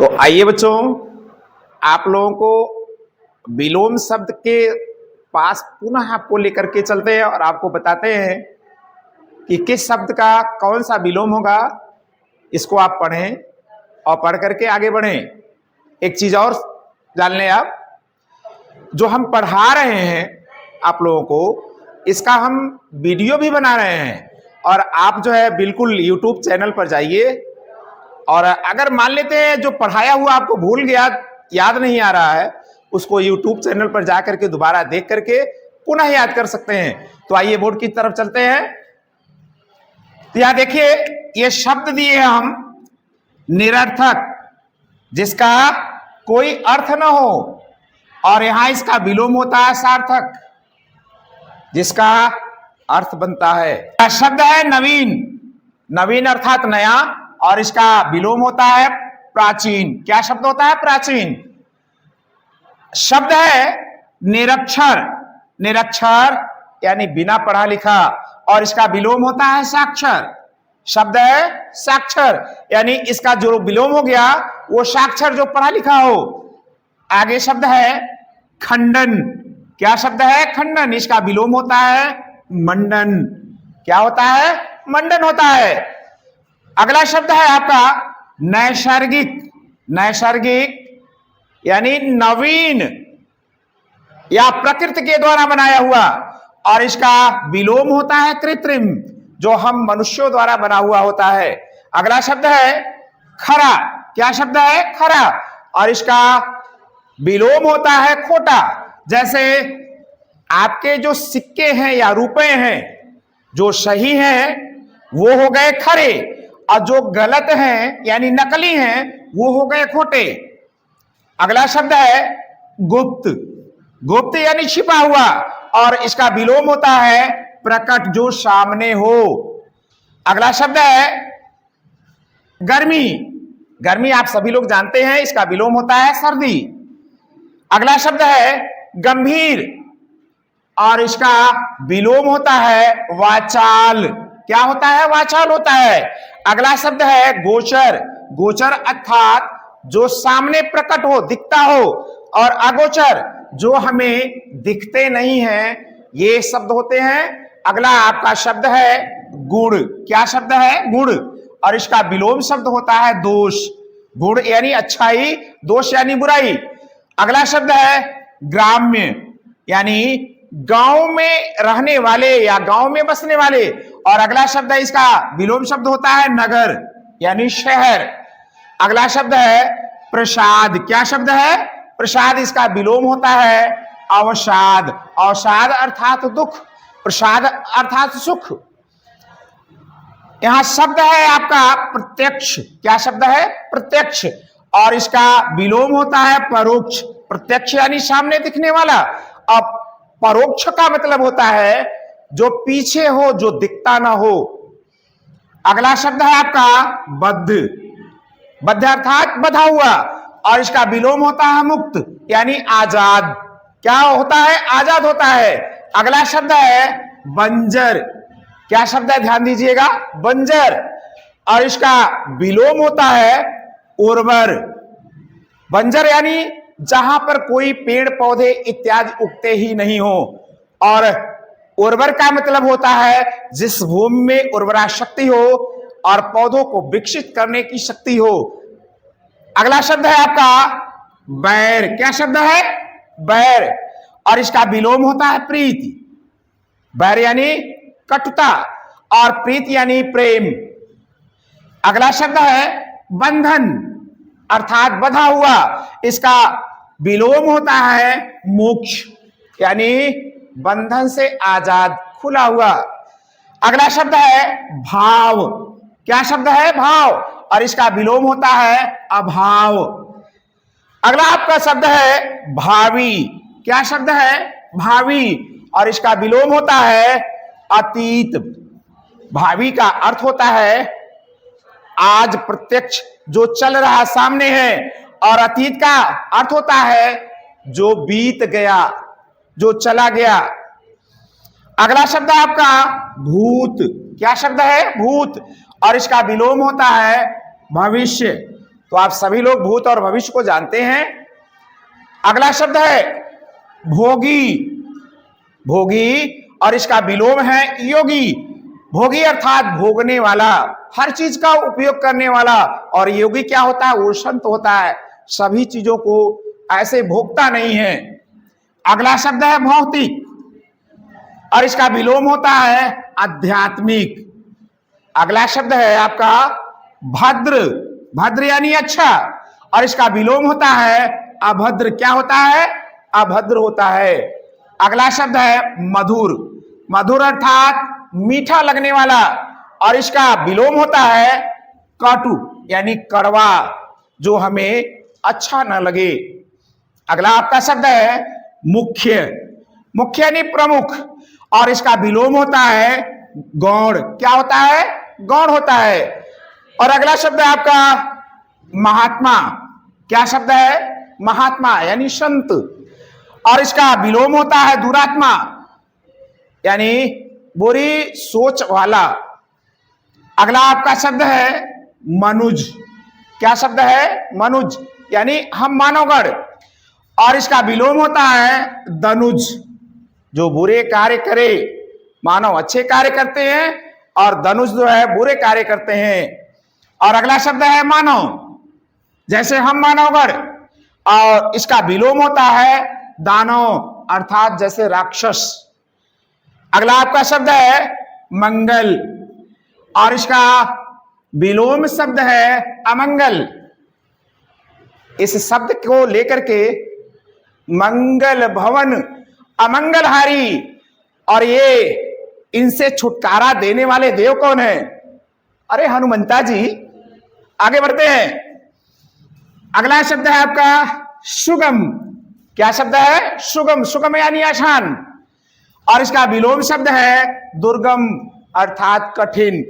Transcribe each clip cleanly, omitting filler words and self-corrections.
तो आइए बच्चों, आप लोगों को विलोम शब्द के पास पुनः आपको लेकर के चलते हैं और आपको बताते हैं कि किस शब्द का कौन सा विलोम होगा। इसको आप पढ़ें और पढ़ करके आगे बढ़ें। एक चीज और जान लें, आप जो हम पढ़ा रहे हैं आप लोगों को, इसका हम वीडियो भी बना रहे हैं और आप जो है बिल्कुल YouTube चैनल पर जाइए और अगर मान लेते हैं जो पढ़ाया हुआ आपको भूल गया, याद नहीं आ रहा है, उसको YouTube चैनल पर जाकर के दोबारा देख करके पुनः याद कर सकते हैं। तो आइए बोर्ड की तरफ चलते हैं। तो यहां देखिए, ये शब्द दिए हैं हम, निरर्थक, जिसका कोई अर्थ न हो, और यहां इसका विलोम होता है सार्थक, जिसका अर्थ बनता है। शब्द है नवीन, नवीन अर्थात नया, और इसका विलोम होता है प्राचीन। क्या शब्द होता है? प्राचीन। शब्द है निरक्षर, निरक्षर यानी बिना पढ़ा लिखा, और इसका विलोम होता है साक्षर। शब्द है साक्षर, यानी इसका जो विलोम हो गया वो साक्षर, जो पढ़ा लिखा हो। आगे शब्द है खंडन। क्या शब्द है? खंडन। इसका विलोम होता है मंडन। क्या होता है? मंडन होता है। अगला शब्द है आपका नैसर्गिक, नैसर्गिक यानी नवीन या प्रकृति के द्वारा बनाया हुआ, और इसका विलोम होता है कृत्रिम, जो हम मनुष्यों द्वारा बना हुआ होता है। अगला शब्द है खरा। क्या शब्द है? खरा, और इसका विलोम होता है खोटा। जैसे आपके जो सिक्के हैं या रुपए हैं, जो सही हैं वो हो गए खरे, और जो गलत हैं यानी नकली हैं वो हो गए खोटे। अगला शब्द है गुप्त, गुप्त यानी छिपा हुआ, और इसका विलोम होता है प्रकट, जो सामने हो। अगला शब्द है गर्मी, गर्मी आप सभी लोग जानते हैं, इसका विलोम होता है सर्दी। अगला शब्द है गंभीर, और इसका विलोम होता है वाचाल। क्या होता है? वाचाल होता है। अगला शब्द है गोचर, गोचर अर्थात जो सामने प्रकट हो, दिखता हो, और अगोचर जो हमें दिखते नहीं हैं, ये शब्द होते हैं। अगला आपका शब्द है गुण। क्या शब्द है? गुण, और इसका विलोम शब्द होता है दोष। गुण यानी अच्छाई, दोष यानी बुराई। अगला शब्द है ग्राम्य, यानी गांव में रहने वाले या गांव में बसने वाले, और अगला शब्द है इसका विलोम शब्द होता है नगर यानी शहर। अगला शब्द है प्रसाद। क्या शब्द है? प्रसाद, इसका विलोम होता है अवसाद। अवसाद अर्थात दुख, प्रसाद अर्थात सुख। यहां शब्द है आपका प्रत्यक्ष। क्या शब्द है? प्रत्यक्ष, और इसका विलोम होता है परोक्ष। प्रत्यक्ष यानी सामने दिखने वाला, अब परोक्ष का मतलब होता है जो पीछे हो, जो दिखता ना हो। अगला शब्द है आपका बद्ध, बद्ध अर्थात बधा हुआ, और इसका विलोम होता है मुक्त यानी आजाद। क्या होता है? आजाद होता है। अगला शब्द है बंजर। क्या शब्द है? ध्यान दीजिएगा, बंजर, और इसका विलोम होता है उर्वर। बंजर यानी जहां पर कोई पेड़ पौधे इत्यादि उगते ही नहीं हो, और उर्वर का मतलब होता है जिस भूमि में उर्वरा शक्ति हो और पौधों को विकसित करने की शक्ति हो। अगला शब्द है आपका बैर। क्या शब्द है? बैर, और इसका विलोम होता है प्रीति। बैर यानी कटुता, और प्रीति यानी प्रेम। अगला शब्द है बंधन अर्थात बंधा हुआ, इसका विलोम होता है मोक्ष, यानी बंधन से आजाद, खुला हुआ। अगला शब्द है भाव। क्या शब्द है? भाव, और इसका विलोम होता है अभाव। अगला आपका शब्द है भावी। क्या शब्द है? भावी, और इसका विलोम होता है अतीत। भावी का अर्थ होता है आज प्रत्यक्ष जो चल रहा सामने है, और अतीत का अर्थ होता है जो बीत गया, जो चला गया। अगला शब्द है आपका भूत। क्या शब्द है? भूत, और इसका विलोम होता है भविष्य। तो आप सभी लोग भूत और भविष्य को जानते हैं। अगला शब्द है भोगी। भोगी और इसका विलोम है योगी। भोगी अर्थात भोगने वाला, हर चीज का उपयोग करने वाला। और योगी क्या होता है? वो संत होता है, सभी चीजों को ऐसे भोगता नहीं है। अगला शब्द है भौतिक और इसका विलोम होता है आध्यात्मिक। अगला शब्द है आपका भद्र। भद्र यानी अच्छा, और इसका विलोम होता है अभद्र। क्या होता है? अभद्र होता है। अगला शब्द है मधुर। मधुर अर्थात मीठा लगने वाला, और इसका विलोम होता है कटु यानी कड़वा, जो हमें अच्छा न लगे। अगला आपका शब्द है मुख्य। मुख्य यानी प्रमुख, और इसका विलोम होता है गौण। क्या होता है? गौण होता है। और अगला शब्द है आपका महात्मा। क्या शब्द है? महात्मा यानी संत, और इसका विलोम होता है दुरात्मा यानी बुरी सोच वाला। अगला आपका शब्द है मनुज। क्या शब्द है? मनुज यानी हम मानवगण, और इसका विलोम होता है दनुज, जो बुरे कार्य करे। मानव अच्छे कार्य करते हैं और धनुष जो है बुरे कार्य करते हैं। और अगला शब्द है मानव, जैसे हम मानवगण, और इसका विलोम होता है दानव अर्थात जैसे राक्षस। अगला आपका शब्द है मंगल, और इसका विलोम शब्द है अमंगल। इस शब्द को लेकर के मंगल भवन अमंगलहारी, और ये इनसे छुटकारा देने वाले देव कौन है? अरे हनुमंता जी। आगे बढ़ते हैं। अगला शब्द है आपका सुगम। क्या शब्द है? सुगम। सुगम यानी आसान, और इसका विलोम शब्द है दुर्गम अर्थात कठिन।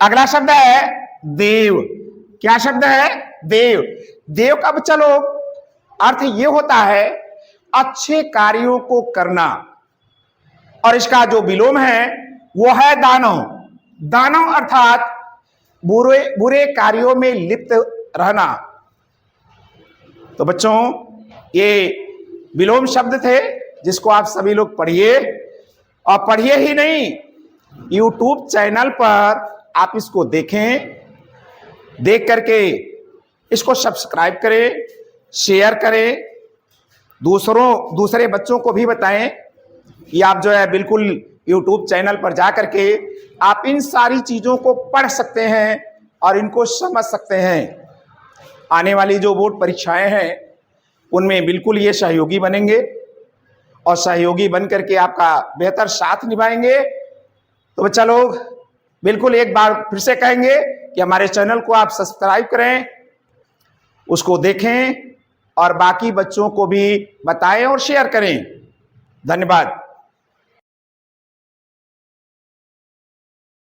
अगला शब्द है देव। क्या शब्द है? देव। देव का चलो अर्थ ये होता है अच्छे कार्यों को करना, और इसका जो विलोम है वो है दानव। दानव अर्थात बुरे बुरे कार्यों में लिप्त रहना। तो बच्चों, ये विलोम शब्द थे जिसको आप सभी लोग पढ़िए, और पढ़िए ही नहीं, YouTube चैनल पर आप इसको देखें, देख करके इसको सब्सक्राइब करें, शेयर करें, दूसरे बच्चों को भी बताएं कि आप जो है बिल्कुल YouTube चैनल पर जा करके आप इन सारी चीजों को पढ़ सकते हैं और इनको समझ सकते हैं। आने वाली जो बोर्ड परीक्षाएं हैं उनमें बिल्कुल ये सहयोगी बनेंगे, और सहयोगी बन करके आपका बेहतर साथ निभाएंगे। तो बच्चा लोग बिल्कुल एक बार फिर से कहेंगे कि हमारे चैनल को आप सब्सक्राइब करें, उसको देखें और बाकी बच्चों को भी बताएं और शेयर करें। धन्यवाद।